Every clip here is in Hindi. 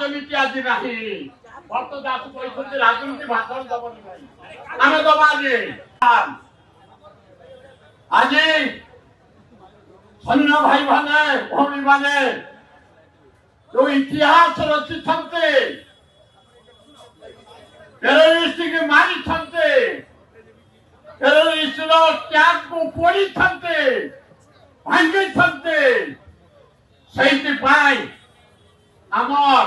राजनीति आज नहीं भक्त दास कहते राजनीति भाषण दबनी नहीं आम दबाजे आज सैन्य भाई माने भौणी माने जो इतिहास रचि टेररिस्ट के मारी टेररिस्ट कैंप को पोड़ी भांगी आमर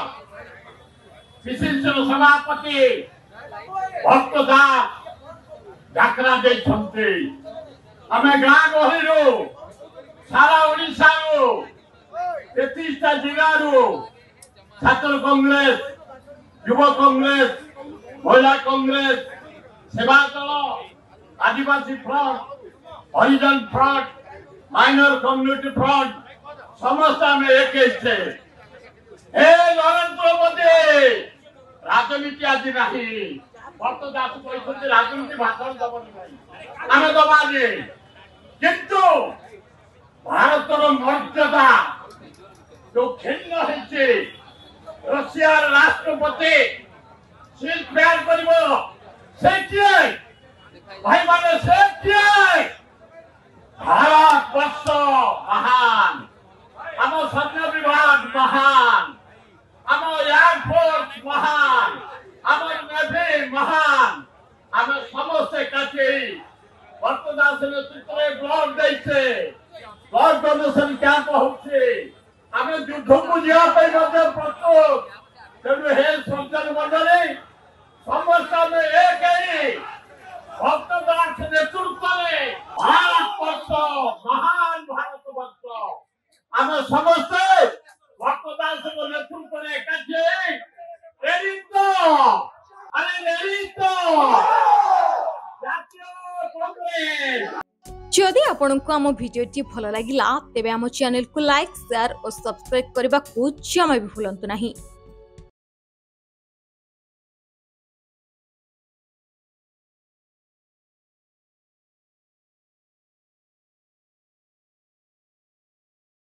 विशिष्ट सभापति भक्त दास डाकरा देते आम गाँ गहली सारा ओडिशा 33टा जिला छात्र कांग्रेस युव कांग्रेस महिला कांग्रेस सेवा दल आदिवासी फ्रंट हरिजन फ्रंट माइनर कम्युनिटी फ्रंट समस्त आम एक नरेंद्र मोदी राजनीति आज नहीं भक्त दास कहते राजनीति भाषण दबनी नहीं आम दबाजे किंतु भारतर मर्यादा जो खिन्न है रशिया राष्ट्रपति सील प्यार कर भाई माने भारत वर्ष महान आम सैन्य विभाग महान आम एयरफोर्स महान आम नेवी महान आम समस्ते काटी भक्तदास नेतृत्व ब्लड देते ब्लड डोनेशन कैंप होचे आम युद्ध को जावाई प्रस्तुत तेणु हे श्रद्धा मंडली समस्त एक भक्तदास नेतृत्व भारत वर्ष महान भारत वर्ष आम समस्ते भक्तदास नेतृत्व एकाठी जदि आपंक आम भिडी भल लगा तेब आम चैनल को लाइक शेयर और सब्सक्राइब करने को जमा भी भूलु नहीं।